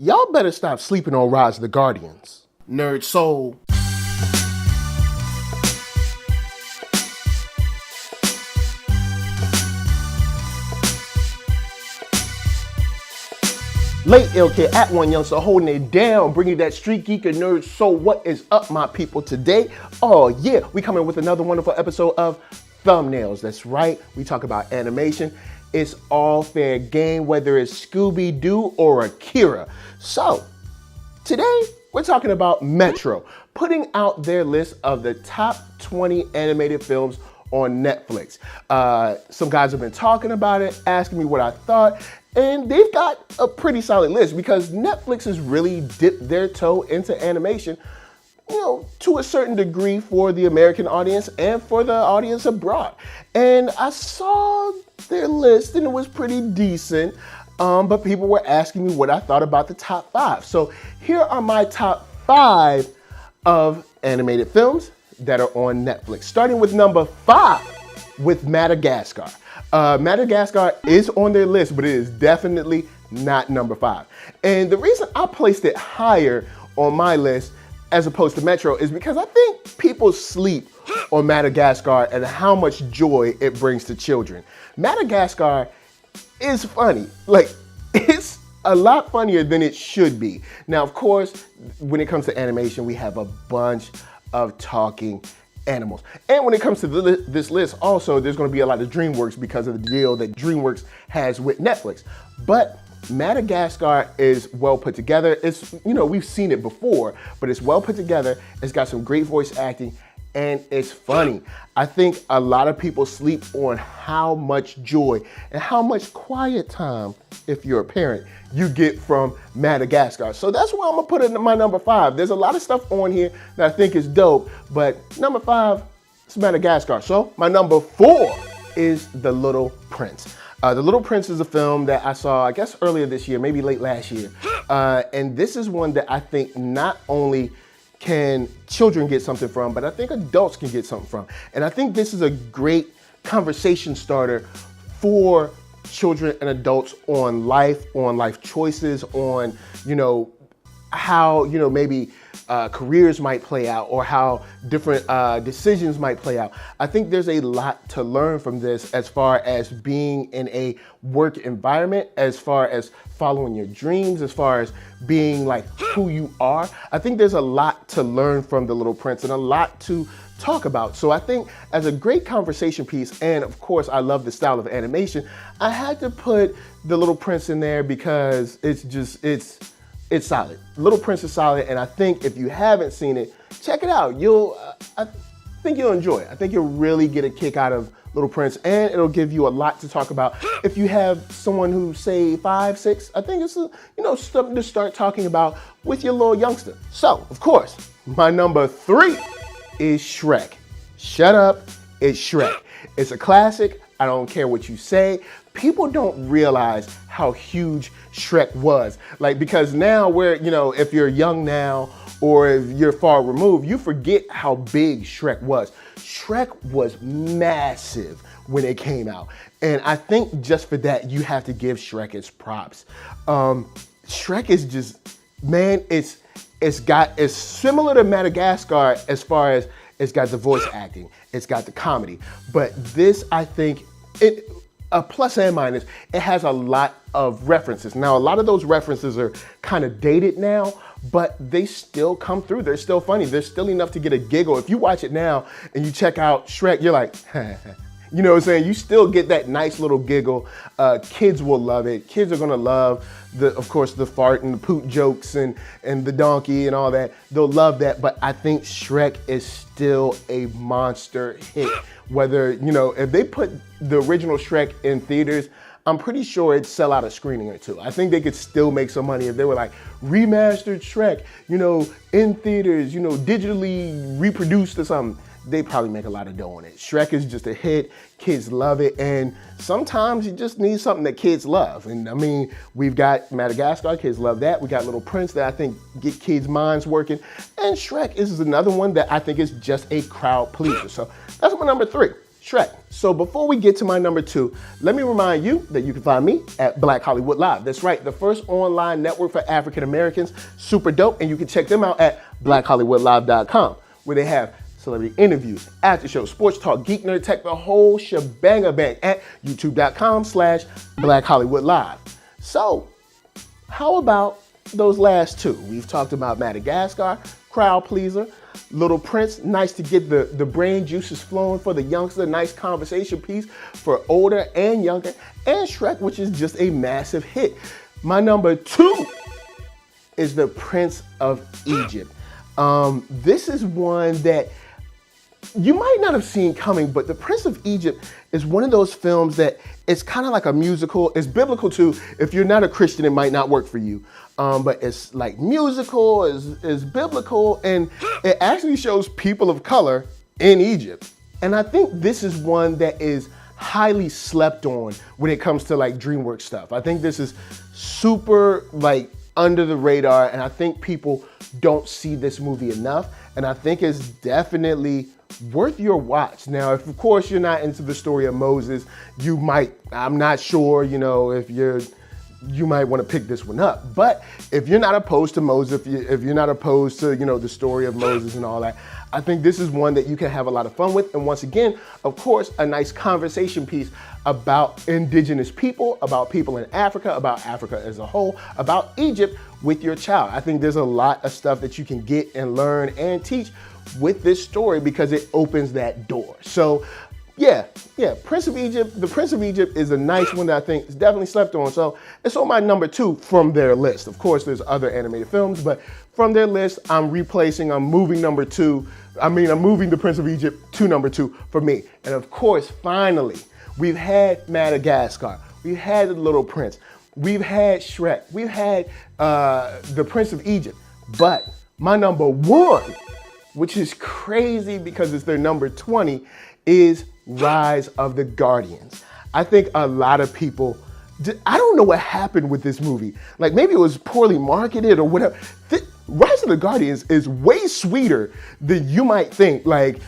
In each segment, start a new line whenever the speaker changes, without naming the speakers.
Y'all better stop sleeping on Rise of the Guardians. NERDSoul. Late Ill Kid at OneYoungsta holding it down, bringing that StreetGeek and NERDSoul. What is up, my people, today? Oh yeah, we coming with another wonderful episode of Thumbnails. That's right, we talk about animation. It's all fair game, whether it's Scooby-Doo or Akira. So, today we're talking about Metro, putting out their list of the top 20 animated films on Netflix. Some guys have been talking about it, asking me what I thought, and they've got a pretty solid list because Netflix has really dipped their toe into animation, to a certain degree for the American audience and for the audience abroad. And I saw their list and it was pretty decent, but people were asking me what I thought about the top 5. So here are my top 5 of animated films that are on Netflix. Starting with number 5 with Madagascar. Madagascar is on their list, but it is definitely not number 5. And the reason I placed it higher on my list as opposed to Metro is because I think people sleep on Madagascar and how much joy it brings to children. Madagascar is funny. It's a lot funnier than it should be. Now, of course, when it comes to animation, we have a bunch of talking animals. And when it comes to this list, also, there's going to be a lot of Dreamworks because of the deal that Dreamworks has with Netflix. But Madagascar is well put together. It's, we've seen it before, but it's well put together. It's got some great voice acting and it's funny. I think a lot of people sleep on how much joy and how much quiet time, if you're a parent, you get from Madagascar. So that's where I'm gonna put it in my number 5. There's a lot of stuff on here that I think is dope, but number 5 is Madagascar. So my number 4 is The Little Prince. The Little Prince is a film that I saw, I guess, earlier this year, maybe late last year. And this is one that I think not only can children get something from, but I think adults can get something from. And I think this is a great conversation starter for children and adults on life choices, on, how, maybe careers might play out or how different decisions might play out. I think there's a lot to learn from this as far as being in a work environment, as far as following your dreams, as far as being like who you are. I think there's a lot to learn from The Little Prince and a lot to talk about. So I think as a great conversation piece, and of course I love the style of animation, I had to put The Little Prince in there because it's solid. Little Prince is solid, and I think if you haven't seen it, check it out. I think you'll enjoy it. I think you'll really get a kick out of Little Prince, and it'll give you a lot to talk about. If you have someone who's, say, 5, 6, I think it's something to start talking about with your little youngster. So, of course, my number 3 is Shrek. Shut up, it's Shrek. It's a classic. I don't care what you say. People don't realize how huge Shrek was. Because now if you're young now or if you're far removed, you forget how big Shrek was. Shrek was massive when it came out. And I think just for that, you have to give Shrek its props. Shrek is just, man, it's similar to Madagascar as far as it's got the voice acting, it's got the comedy. But this, I think, a plus and minus, it has a lot of references. Now, a lot of those references are kind of dated now, but they still come through. They're still funny. There's still enough to get a giggle. If you watch it now and you check out Shrek, you're like, you know what I'm saying? You still get that nice little giggle. Kids will love it. Kids are gonna love of course, the fart and the poot jokes and the donkey and all that. They'll love that, but I think Shrek is still a monster hit. Whether, if they put the original Shrek in theaters, I'm pretty sure it'd sell out a screening or two. I think they could still make some money if they were like remastered Shrek, in theaters, digitally reproduced or something. They probably make a lot of dough on it. Shrek is just a hit. Kids love it. And sometimes you just need something that kids love. And I mean, we've got Madagascar, kids love that. We got Little Prince that I think get kids' minds working. And Shrek is another one that I think is just a crowd pleaser. So that's my number 3. Shrek. So before we get to my number 2, let me remind you that you can find me at Black Hollywood Live. That's right, the first online network for African Americans. Super dope, and you can check them out at blackhollywoodlive.com, where they have celebrity interviews, after shows, sports talk, geek, nerd, tech, the whole shebang at youtube.com/Black Hollywood Live. So how about those last 2? We've talked about Madagascar, crowd pleaser. Little Prince, nice to get the brain juices flowing for the youngster, nice conversation piece for older and younger, and Shrek, which is just a massive hit. My number 2 is The Prince of Egypt. This is one that you might not have seen coming, but The Prince of Egypt is one of those films that it's kind of like a musical. It's biblical too. If you're not a Christian, it might not work for you. But it's like musical, is biblical, and it actually shows people of color in Egypt. And I think this is one that is highly slept on when it comes to like Dreamworks stuff. I think this is super like under the radar, and I think people don't see this movie enough. And I think it's definitely worth your watch. Now, if of course you're not into the story of Moses, you might, I'm not sure, if you might want to pick this one up. But if you're not opposed to Moses, if you're not opposed to, the story of Moses and all that, I think this is one that you can have a lot of fun with. And once again, of course, a nice conversation piece about indigenous people, about people in Africa, about Africa as a whole, about Egypt with your child. I think there's a lot of stuff that you can get and learn and teach with this story because it opens that door. So yeah, Prince of Egypt. The Prince of Egypt is a nice one that I think is definitely slept on. So it's on my number 2 from their list. Of course, there's other animated films, but from their list, I'm moving number 2. I'm moving The Prince of Egypt to number 2 for me. And of course, finally, we've had Madagascar. We've had The Little Prince. We've had Shrek. We've had The Prince of Egypt. But my number 1, which is crazy because it's their number 20, is Rise of the Guardians. I think a lot of people, I don't know what happened with this movie. Like maybe it was poorly marketed or whatever. Rise of the Guardians is way sweeter than you might think. Like,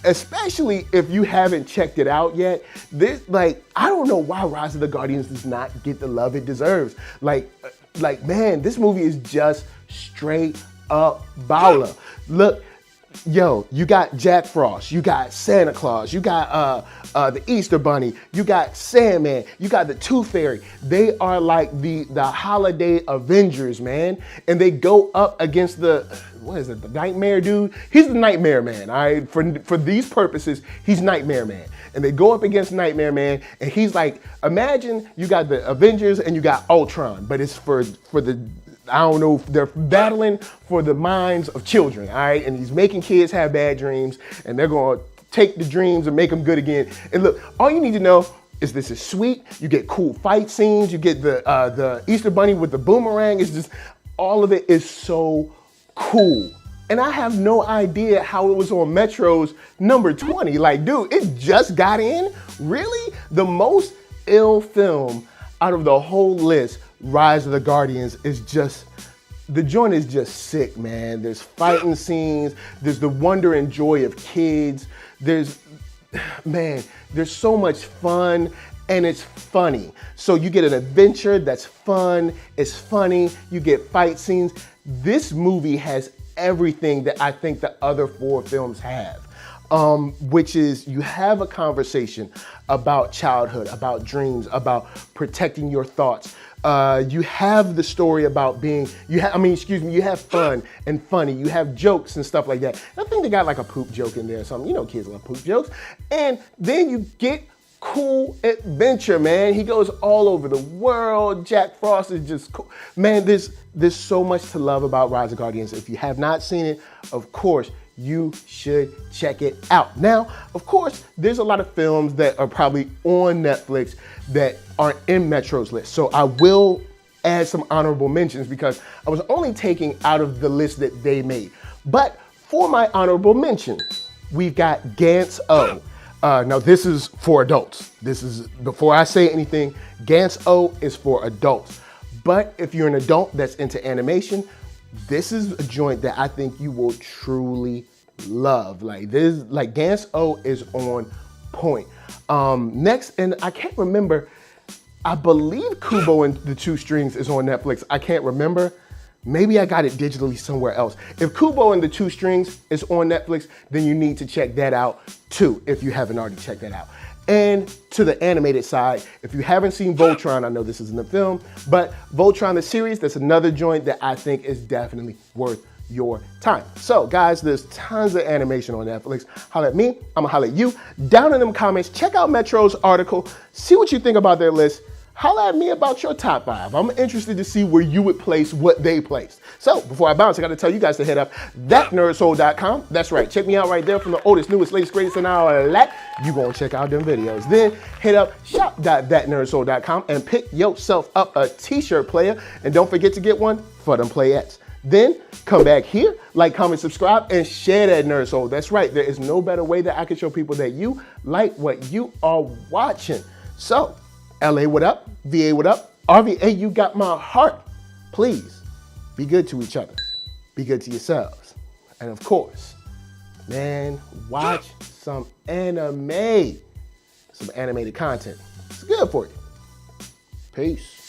especially if you haven't checked it out yet. I don't know why Rise of the Guardians does not get the love it deserves. Like man, this movie is just straight up baller. Look, yo, you got Jack Frost, you got Santa Claus, you got the Easter Bunny, you got Sandman, you got the Tooth Fairy. They are like the holiday Avengers, man. And they go up against the Nightmare dude? He's the Nightmare Man, all right? For these purposes, he's Nightmare Man. And they go up against Nightmare Man, and he's like, imagine you got the Avengers and you got Ultron, but it's for the, I don't know, they're battling for the minds of children, all right? And he's making kids have bad dreams, and they're gonna take the dreams and make them good again. And look, all you need to know is this is sweet. You get cool fight scenes. You get the Easter Bunny with the boomerang. It's just, all of it is so cool. And I have no idea how it was on Metro's number 20. Like, dude, it just got in? Really? The most ill film out of the whole list, Rise of the Guardians, is just, the joint is just sick, man. There's fighting scenes, there's the wonder and joy of kids, there's so much fun, and it's funny. So you get an adventure that's fun, it's funny, you get fight scenes. This movie has everything that I think the other 4 films have. Which is, you have a conversation about childhood, about dreams, about protecting your thoughts. You have the story about you have fun and funny. You have jokes and stuff like that. I think they got like a poop joke in there or something. Kids love poop jokes. And then you get cool adventure, man. He goes all over the world. Jack Frost is just cool. Man, there's so much to love about Rise of Guardians. If you have not seen it, of course, you should check it out. Now, of course, there's a lot of films that are probably on Netflix that aren't in Metro's list. So I will add some honorable mentions because I was only taking out of the list that they made. But for my honorable mention, we've got Gantz O. Now this is for adults. This is, before I say anything, Gantz O is for adults. But if you're an adult that's into animation, this is a joint that I think you will truly love. Like Gantz O is on point. Next, and I can't remember, I believe Kubo and the Two Strings is on Netflix. I can't remember. Maybe I got it digitally somewhere else. If Kubo and the Two Strings is on Netflix, then you need to check that out too, if you haven't already checked that out. And to the animated side, if you haven't seen Voltron, I know this isn't a film, but Voltron the series, that's another joint that I think is definitely worth your time. So guys, there's tons of animation on Netflix. Holla at me, I'm gonna holla at you. Down in them comments, check out Metro's article, see what you think about their list. Holla at me about your top 5. I'm interested to see where you would place what they placed. So before I bounce, I gotta tell you guys to head up ThatNERDSoul.com. That's right, check me out right there from the oldest, newest, latest, greatest, and all that. You gonna check out them videos. Then hit up shop.ThatNERDSoul.com and pick yourself up a t-shirt player. And don't forget to get one for them playettes. Then come back here, like, comment, subscribe, and share that Nerd Soul. That's right, there is no better way that I can show people that you like what you are watching. So, LA, what up? VA, what up? RVA, you got my heart. Please, be good to each other. Be good to yourselves. And of course, man, watch some anime. Some animated content. It's good for you. Peace.